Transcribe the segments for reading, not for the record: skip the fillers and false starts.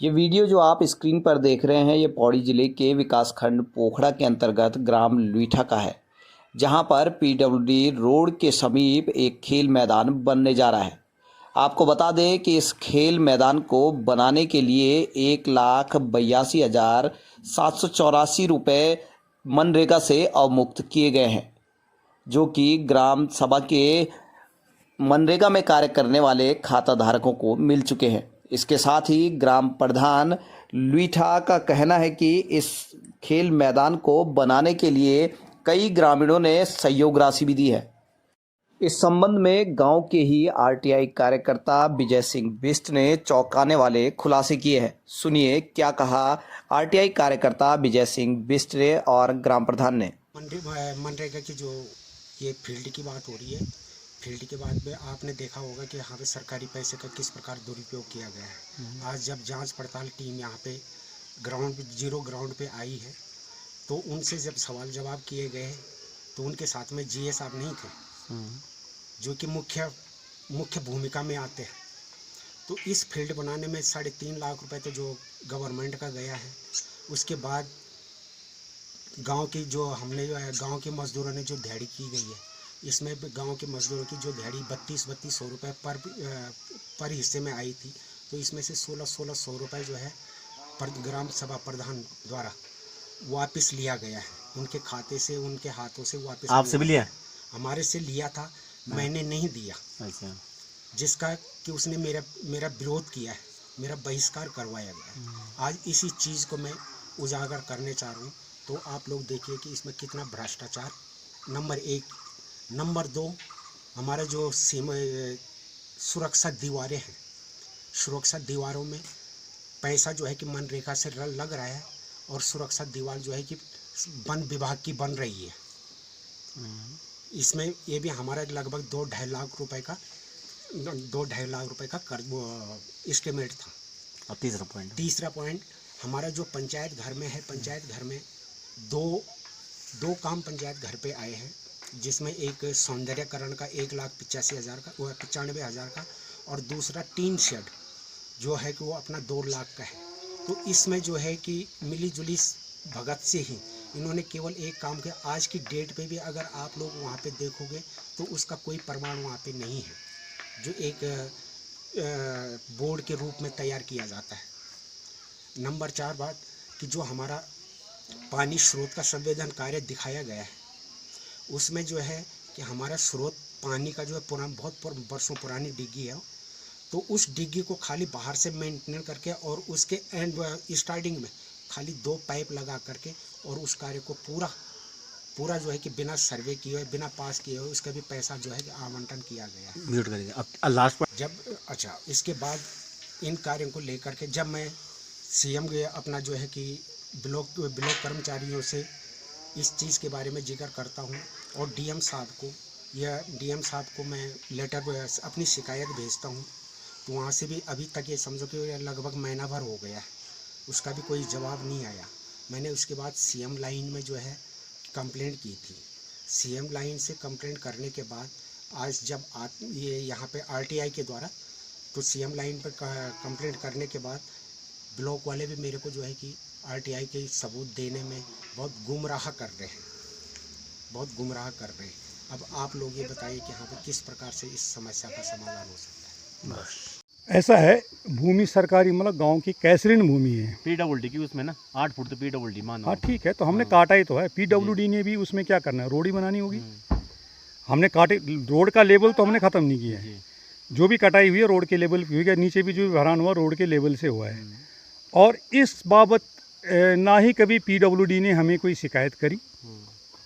ये वीडियो जो आप स्क्रीन पर देख रहे हैं, ये पौड़ी जिले के विकासखंड पोखड़ा के अंतर्गत ग्राम लुईठा का है, जहां पर पीडब्ल्यूडी रोड के समीप एक खेल मैदान बनने जा रहा है। आपको बता दें कि इस खेल मैदान को बनाने के लिए 1,82,784 रुपये मनरेगा से अवमुक्त किए गए हैं, जो कि ग्राम सभा के मनरेगा में कार्य करने वाले खाता धारकों को मिल चुके हैं। इसके साथ ही ग्राम प्रधान लुईठा का कहना है कि इस खेल मैदान को बनाने के लिए कई ग्रामीणों ने सहयोग राशि भी दी है। इस संबंध में गांव के ही आरटीआई कार्यकर्ता विजय सिंह बिष्ट ने चौंकाने वाले खुलासे किए हैं। सुनिए क्या कहा आरटीआई कार्यकर्ता विजय सिंह बिष्ट ने और ग्राम प्रधान ने। मनरेगा की जो ये फील्ड की बात हो रही है, फील्ड के बाद में आपने देखा होगा कि यहाँ पे सरकारी पैसे का किस प्रकार दुरुपयोग किया गया है। आज जब जांच पड़ताल टीम यहाँ पे जीरो ग्राउंड पे आई है, तो उनसे जब सवाल जवाब किए गए तो उनके साथ में जीए साहब नहीं थे, जो कि मुख्य भूमिका में आते हैं। तो इस फील्ड बनाने में 3.5 लाख रुपए तो जो गवर्नमेंट का गया है, उसके बाद गांव की जो गांव के मजदूरों ने जो दिहाड़ी की गई है, इसमें गांव के मजदूरों की जो दिहाड़ी 3200 रुपये पर हिस्से में आई थी, तो इसमें से 1600 रुपये जो है ग्राम सभा प्रधान द्वारा वापस लिया गया है। उनके खाते से, उनके हाथों से वापस। आपसे भी लिया? हमारे से लिया था, मैंने नहीं दिया। अच्छा। जिसका कि उसने मेरा विरोध किया है, मेरा बहिष्कार करवाया गया है। आज इसी चीज़ को मैं उजागर करने चाह रहा हूँ। तो आप लोग देखिए कि इसमें कितना भ्रष्टाचार, नंबर 1। नंबर 2, हमारे जो सुरक्षा दीवारें हैं, सुरक्षा दीवारों में पैसा जो है कि मनरेगा से लग रहा है, और सुरक्षा दीवार जो है कि वन विभाग की बन रही है। इसमें ये भी हमारा लगभग 2-2.5 लाख रुपए का 2-2.5 लाख रुपए का एस्टिमेट था। और तीसरा पॉइंट हमारा जो पंचायत घर में है, पंचायत घर में दो काम पंचायत घर पे आए हैं, जिसमें एक सौंदर्यकरण का 1,85,000 का, 95,000 का, और दूसरा टीन शेड जो है कि वो अपना 2 लाख का है। तो इसमें जो है कि मिली जुली भगत से ही इन्होंने केवल एक काम किया। आज की डेट पे भी अगर आप लोग वहाँ पे देखोगे तो उसका कोई प्रमाण वहाँ पे नहीं है, जो एक बोर्ड के रूप में तैयार किया जाता है। नंबर 4 बात कि जो हमारा पानी स्रोत का संवेदन कार्य दिखाया गया है, उसमें जो है कि हमारा स्रोत पानी का जो है बहुत वर्षों पुरानी डिग्गी है, तो उस डिग्गी को खाली बाहर से मेंटेन करके और उसके स्टार्टिंग में खाली 2 पाइप लगा करके और उस कार्य को पूरा जो है कि बिना सर्वे किए हुए, बिना पास किए हुए, उसका भी पैसा जो है कि आवंटन किया गया है। म्यूट करेंगे अब लास्ट अच्छा, इसके बाद इन कार्यों को लेकर के जब मैं सीएम गया, अपना जो है कि ब्लॉक कर्मचारियों से इस चीज़ के बारे में जिक्र करता हूँ, और डीएम साहब को मैं लेटर अपनी शिकायत भेजता हूँ, तो वहाँ से भी अभी तक ये समझो कि लगभग महीना भर हो गया है, उसका भी कोई जवाब नहीं आया। मैंने उसके बाद सीएम लाइन में जो है कंप्लेंट की थी। सीएम लाइन से कंप्लेंट करने के बाद आज जब ये यहाँ पे आरटीआई के द्वारा, तो सीएम लाइन पर कंप्लेंट करने के बाद ब्लॉक वाले भी मेरे को जो है कि आरटीआई के सबूत देने में बहुत गुमराह कर रहे हैं। अब आप लोग ये बताइए कि यहाँ पे किस प्रकार से इस समस्या का समाधान हो सकता है। बस ऐसा है, भूमि सरकारी मतलब गांव की कैसरीन भूमि है। पीडब्ल्यूडी की उसमें ना 8 फुट तो पीडब्ल्यूडी मानो। हाँ ठीक है, तो हमने काटा ही तो है। पीडब्ल्यूडी ने भी उसमें क्या करना है, रोड ही बनानी होगी। हमने काटे, रोड का लेवल तो हमने ख़त्म नहीं किया है। जो भी कटाई हुई है रोड के लेवल की हुई है, नीचे भी जो भरान हुआ रोड के लेवल से हुआ है। और इस बाबत ना ही कभी पीडब्ल्यूडी ने हमें कोई शिकायत करी,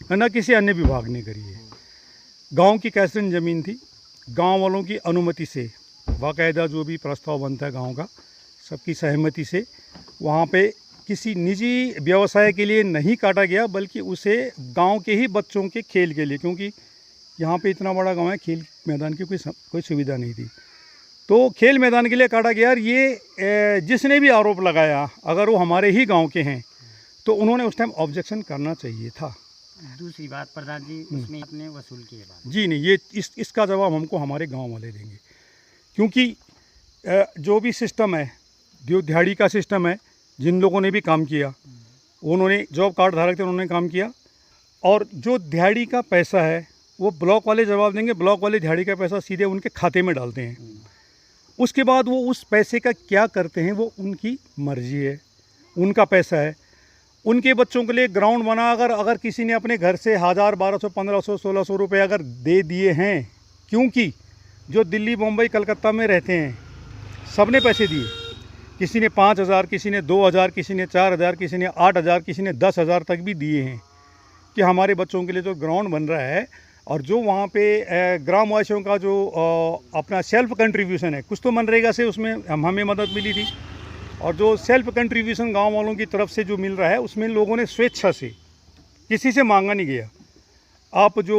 ना किसी अन्य विभाग ने करी है। गाँव की कैसरीन ज़मीन थी, गाँव वालों की अनुमति से बाकायदा जो भी प्रस्ताव बनता है गांव का, सबकी सहमति से वहाँ पे किसी निजी व्यवसाय के लिए नहीं काटा गया, बल्कि उसे गांव के ही बच्चों के खेल के लिए, क्योंकि यहाँ पे इतना बड़ा गांव है, खेल मैदान की कोई सुविधा नहीं थी, तो खेल मैदान के लिए काटा गया। और ये जिसने भी आरोप लगाया, अगर वो हमारे ही गाँव के हैं, तो उन्होंने उस टाइम ऑब्जेक्शन करना चाहिए था। दूसरी बात प्रधान जी, उसमें आपने वसूल किए बात जी नहीं, ये इसका जवाब हमको हमारे गाँव वाले देंगे, क्योंकि जो भी सिस्टम है जो दिहाड़ी का सिस्टम है, जिन लोगों ने भी काम किया उन्होंने, जॉब कार्ड धारक थे उन्होंने काम किया, और जो दिहाड़ी का पैसा है वो ब्लॉक वाले जवाब देंगे, ब्लॉक वाले दिहाड़ी का पैसा सीधे उनके खाते में डालते हैं। उसके बाद वो उस पैसे का क्या करते हैं वो उनकी मर्जी है, उनका पैसा है। उनके बच्चों के लिए ग्राउंड बना, अगर किसी ने अपने घर से 1000, 1200, 1500, 1600 रुपये अगर दे दिए हैं, क्योंकि जो दिल्ली, मुंबई, कलकत्ता में रहते हैं सब ने पैसे दिए, किसी ने 5000, किसी ने 2000, किसी ने 4000, किसी ने 8000, किसी ने 10,000 तक भी दिए हैं कि हमारे बच्चों के लिए जो ग्राउंड बन रहा है, और जो वहाँ पे ग्रामवासियों का जो अपना सेल्फ कंट्रीब्यूशन है, कुछ तो मनरेगा से उसमें हमें मदद मिली थी, और जो सेल्फ कंट्रीब्यूशन गांव वालों की तरफ से जो मिल रहा है उसमें लोगों ने स्वेच्छा से, किसी से मांगा नहीं गया। आप जो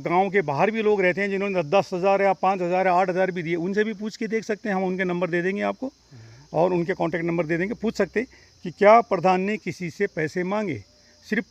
गांव के बाहर भी लोग रहते हैं जिन्होंने 10,000 या 5,000 या 8,000 भी दिए, उनसे भी पूछ के देख सकते हैं, हम उनके नंबर दे देंगे आपको और उनके कॉन्टैक्ट नंबर दे देंगे, पूछ सकते कि क्या प्रधान ने किसी से पैसे मांगे। सिर्फ